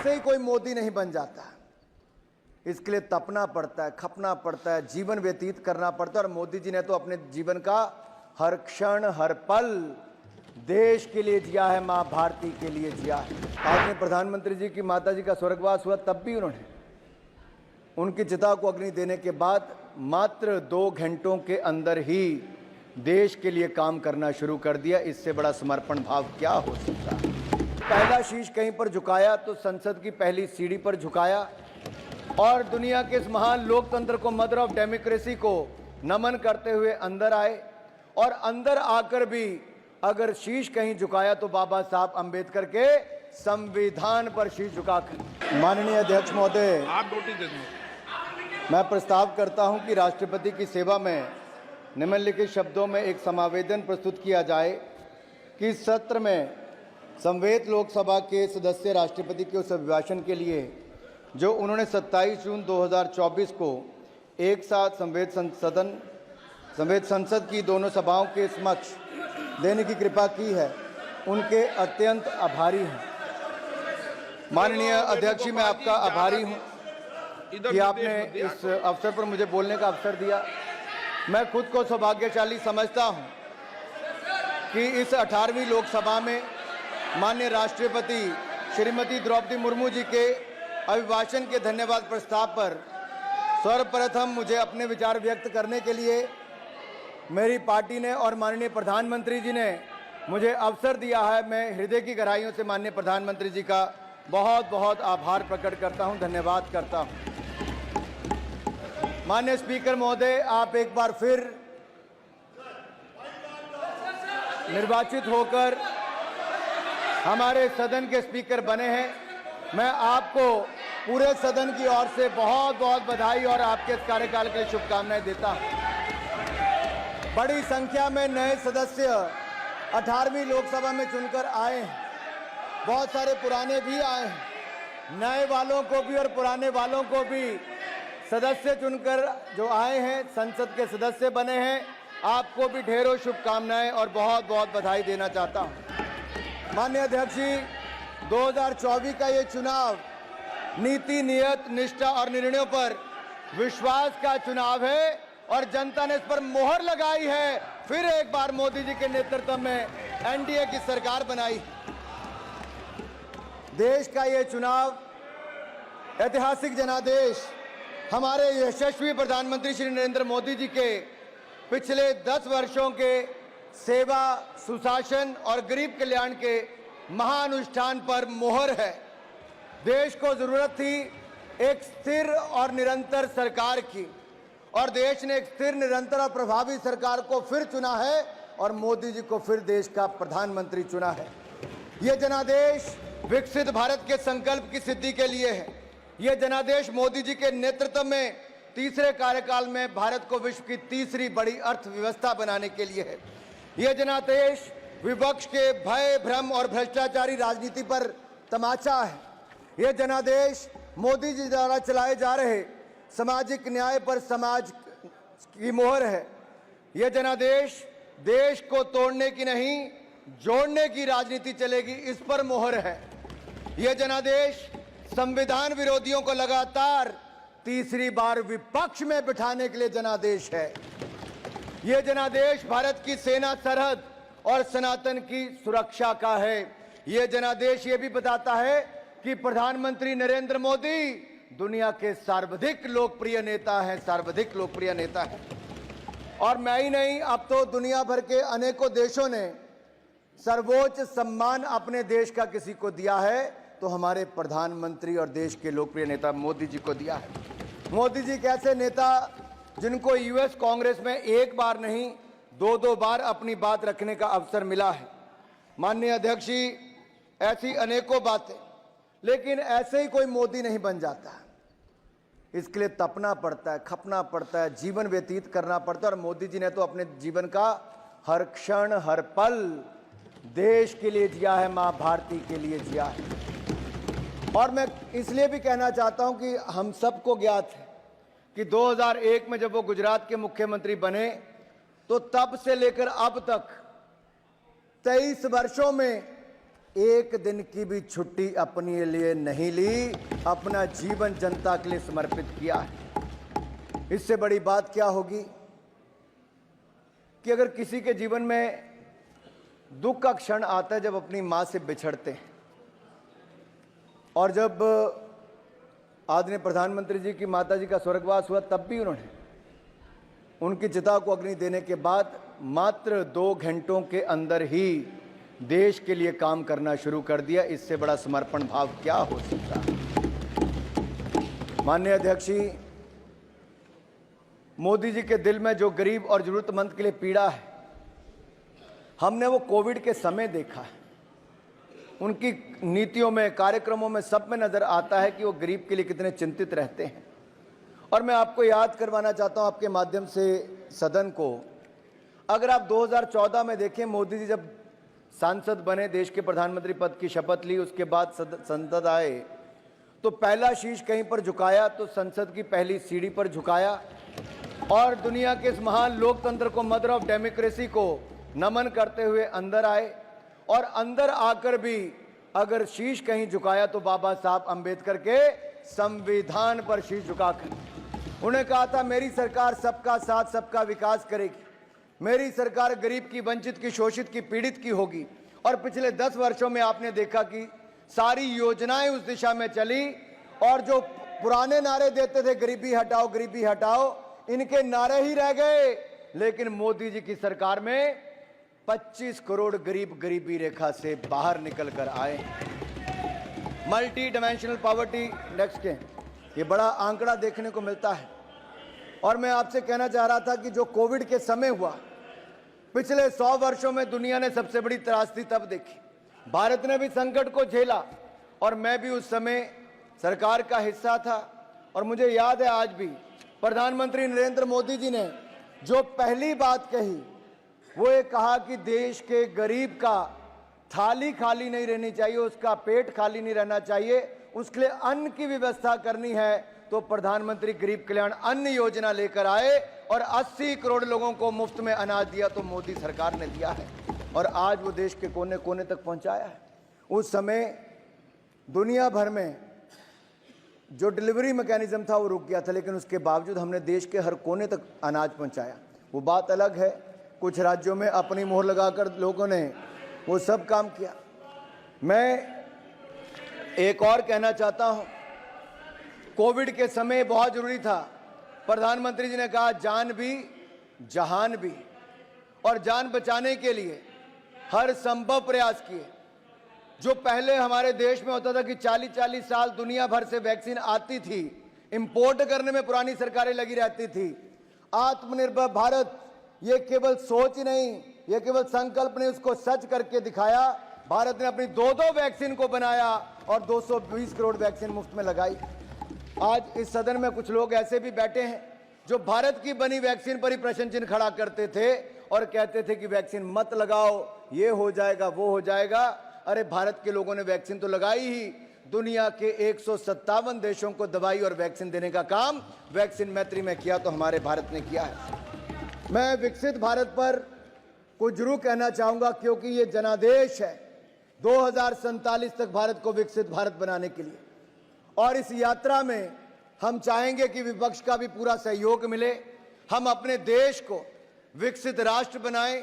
ऐसे ही कोई मोदी नहीं बन जाता। इसके लिए तपना पड़ता है, खपना पड़ता है, जीवन व्यतीत करना पड़ता है। और मोदी जी ने तो अपने जीवन का हर क्षण हर पल देश के लिए जिया है, मां भारती के लिए जिया है। आपने प्रधानमंत्री जी की माता जी का स्वर्गवास हुआ, तब भी उन्होंने उनकी चिता को अग्नि देने के बाद मात्र 2 घंटों के अंदर ही देश के लिए काम करना शुरू कर दिया। इससे बड़ा समर्पण भाव क्या हो सकता है। पहला शीश कहीं पर झुकाया तो संसद की पहली सीढ़ी पर झुकाया और दुनिया के इस महान लोकतंत्र को, मदर ऑफ डेमोक्रेसी को नमन करते हुए अंदर आए। और अंदर आकर भी अगर शीश कहीं झुकाया तो बाबा साहब अंबेडकर के संविधान पर शीश झुकाकर। माननीय अध्यक्ष महोदय, आप नोटिस दे दो। मैं प्रस्ताव करता हूं कि राष्ट्रपति की सेवा में निम्नलिखित शब्दों में एक समावेदन प्रस्तुत किया जाए कि इस सत्र में संवेद लोकसभा के सदस्य राष्ट्रपति के उस अभिभाषण के लिए जो उन्होंने 27 जून 2024 को एक साथ संवेद संसद की दोनों सभाओं के समक्ष देने की कृपा की है, उनके अत्यंत आभारी हैं। माननीय अध्यक्ष जी, मैं आपका आभारी हूं कि आपने इस अवसर पर मुझे बोलने का अवसर दिया। मैं खुद को सौभाग्यशाली समझता हूं कि इस 18वीं लोकसभा में माननीय राष्ट्रपति श्रीमती द्रौपदी मुर्मू जी के अभिभाषण के धन्यवाद प्रस्ताव पर सर्वप्रथम मुझे अपने विचार व्यक्त करने के लिए मेरी पार्टी ने और माननीय प्रधानमंत्री जी ने मुझे अवसर दिया है। मैं हृदय की गहराइयों से माननीय प्रधानमंत्री जी का बहुत बहुत आभार प्रकट करता हूं, धन्यवाद करता हूं। माननीय स्पीकर महोदय, आप एक बार फिर निर्वाचित होकर हमारे सदन के स्पीकर बने हैं। मैं आपको पूरे सदन की ओर से बहुत बहुत बधाई और आपके इस कार्यकाल के लिए शुभकामनाएं देता हूं। बड़ी संख्या में नए सदस्य 18वीं लोकसभा में चुनकर आए हैं। बहुत सारे पुराने भी आए हैं। नए वालों को भी और पुराने वालों को भी सदस्य चुनकर जो आए हैं, संसद के सदस्य बने हैं, आपको भी ढेरों शुभकामनाएं और बहुत बहुत बधाई देना चाहता हूं। माननीय अध्यक्ष जी, 2024 का ये चुनाव नीति, नियत, निष्ठा और निर्णयों पर विश्वास का चुनाव है और जनता ने इस पर मोहर लगाई है। फिर एक बार मोदी जी के नेतृत्व में एनडीए की सरकार बनाई। देश का ये चुनाव ऐतिहासिक जनादेश हमारे यशस्वी प्रधानमंत्री श्री नरेंद्र मोदी जी के पिछले 10 वर्षों के सेवा, सुशासन और गरीब कल्याण के महानुष्ठान पर मोहर है। देश को जरूरत थी एक स्थिर और निरंतर सरकार की और देश ने एक स्थिर, निरंतर और प्रभावी सरकार को फिर चुना है और मोदी जी को फिर देश का प्रधानमंत्री चुना है। ये जनादेश विकसित भारत के संकल्प की सिद्धि के लिए है। यह जनादेश मोदी जी के नेतृत्व में तीसरे कार्यकाल में भारत को विश्व की तीसरी बड़ी अर्थव्यवस्था बनाने के लिए है। यह जनादेश विपक्ष के भय, भ्रम और भ्रष्टाचारी राजनीति पर तमाचा है। यह जनादेश मोदी जी द्वारा चलाए जा रहे सामाजिक न्याय पर समाज की मोहर है। यह जनादेश देश को तोड़ने की नहीं, जोड़ने की राजनीति चलेगी, इस पर मोहर है। यह जनादेश संविधान विरोधियों को लगातार तीसरी बार विपक्ष में बिठाने के लिए जनादेश है। यह जनादेश भारत की सेना, सरहद और सनातन की सुरक्षा का है। यह जनादेश ये भी बताता है कि प्रधानमंत्री नरेंद्र मोदी दुनिया के सर्वाधिक लोकप्रिय नेता हैं, सर्वाधिक लोकप्रिय नेता हैं। और मैं ही नहीं, अब तो दुनिया भर के अनेकों देशों ने सर्वोच्च सम्मान अपने देश का किसी को दिया है तो हमारे प्रधानमंत्री और देश के लोकप्रिय नेता मोदी जी को दिया है। मोदी जी कैसे नेता जिनको यूएस कांग्रेस में एक बार नहीं 2-2 बार अपनी बात रखने का अवसर मिला है। माननीय अध्यक्ष जी, ऐसी अनेकों बातें, लेकिन ऐसे ही कोई मोदी नहीं बन जाता। इसके लिए तपना पड़ता है, खपना पड़ता है, जीवन व्यतीत करना पड़ता है। और मोदी जी ने तो अपने जीवन का हर क्षण हर पल देश के लिए जिया है, मां भारती के लिए जिया है। और मैं इसलिए भी कहना चाहता हूं कि हम सबको ज्ञात है कि 2001 में जब वो गुजरात के मुख्यमंत्री बने तो तब से लेकर अब तक 23 वर्षों में एक दिन की भी छुट्टी अपने लिए नहीं ली, अपना जीवन जनता के लिए समर्पित किया है। इससे बड़ी बात क्या होगी कि अगर किसी के जीवन में दुख का क्षण आता है जब अपनी मां से बिछड़ते हैं, और जब आदरणीय प्रधानमंत्री जी की माता जी का स्वर्गवास हुआ तब भी उन्होंने उनकी चिता को अग्नि देने के बाद मात्र 2 घंटों के अंदर ही देश के लिए काम करना शुरू कर दिया। इससे बड़ा समर्पण भाव क्या हो सकता है। माननीय अध्यक्ष जी, मोदी जी के दिल में जो गरीब और जरूरतमंद के लिए पीड़ा है, हमने वो कोविड के समय देखा है। उनकी नीतियों में, कार्यक्रमों में, सब में नजर आता है कि वो गरीब के लिए कितने चिंतित रहते हैं। और मैं आपको याद करवाना चाहता हूं आपके माध्यम से सदन को, अगर आप 2014 में देखें, मोदी जी जब सांसद बने, देश के प्रधानमंत्री पद की शपथ ली, उसके बाद संसद आए, तो पहला शीश कहीं पर झुकाया तो संसद की पहली सीढ़ी पर झुकाया और दुनिया के इस महान लोकतंत्र को, मदर ऑफ डेमोक्रेसी को नमन करते हुए अंदर आए। और अंदर आकर भी अगर शीश कहीं झुकाया तो बाबा साहब अंबेडकर के संविधान पर शीश झुकाकर उन्हें कहा था, मेरी सरकार सबका साथ सबका विकास करेगी, मेरी सरकार गरीब की, वंचित की, शोषित की, पीड़ित की होगी। और पिछले 10 वर्षों में आपने देखा कि सारी योजनाएं उस दिशा में चली और जो पुराने नारे देते थे, गरीबी हटाओ, गरीबी हटाओ, इनके नारे ही रह गए। लेकिन मोदी जी की सरकार में 25 करोड़ गरीब गरीबी रेखा से बाहर निकल कर आए। मल्टी डायमेंशनल पॉवर्टी इंडेक्स के ये बड़ा आंकड़ा देखने को मिलता है। और मैं आपसे कहना चाह रहा था कि जो कोविड के समय हुआ, पिछले 100 वर्षों में दुनिया ने सबसे बड़ी त्रासदी तब देखी। भारत ने भी संकट को झेला और मैं भी उस समय सरकार का हिस्सा था। और मुझे याद है आज भी प्रधानमंत्री नरेंद्र मोदी जी ने जो पहली बात कही, वो ये कहा कि देश के गरीब का थाली खाली नहीं रहनी चाहिए, उसका पेट खाली नहीं रहना चाहिए, उसके लिए अन्न की व्यवस्था करनी है। तो प्रधानमंत्री गरीब कल्याण अन्न योजना लेकर आए और 80 करोड़ लोगों को मुफ्त में अनाज दिया, तो मोदी सरकार ने दिया है और आज वो देश के कोने कोने तक पहुंचाया है। उस समय दुनिया भर में जो डिलीवरी मैकेनिज्म था वो रुक गया था, लेकिन उसके बावजूद हमने देश के हर कोने तक अनाज पहुंचाया। वो बात अलग है, कुछ राज्यों में अपनी मोहर लगाकर लोगों ने वो सब काम किया। मैं एक और कहना चाहता हूं, कोविड के समय बहुत जरूरी था, प्रधानमंत्री जी ने कहा जान भी जहान भी, और जान बचाने के लिए हर संभव प्रयास किए। जो पहले हमारे देश में होता था कि 40-40 साल दुनिया भर से वैक्सीन आती थी, इंपोर्ट करने में पुरानी सरकारें लगी रहती थी। आत्मनिर्भर भारत ये केवल सोच नहीं, ये केवल संकल्प नहीं, उसको सच करके दिखाया। भारत ने अपनी 2-2 वैक्सीन को बनाया और 220 करोड़ वैक्सीन मुफ्त में लगाई। आज इस सदन में कुछ लोग ऐसे भी बैठे हैं जो भारत की बनी वैक्सीन पर ही प्रश्न चिन्ह खड़ा करते थे और कहते थे कि वैक्सीन मत लगाओ, ये हो जाएगा, वो हो जाएगा। अरे भारत के लोगों ने वैक्सीन तो लगाई ही, दुनिया के 157 देशों को दवाई और वैक्सीन देने का काम वैक्सीन मैत्री में किया, तो हमारे भारत ने किया है। मैं विकसित भारत पर कुछ जरूर कहना चाहूंगा, क्योंकि ये जनादेश है 2047 तक भारत को विकसित भारत बनाने के लिए। और इस यात्रा में हम चाहेंगे कि विपक्ष का भी पूरा सहयोग मिले, हम अपने देश को विकसित राष्ट्र बनाएं।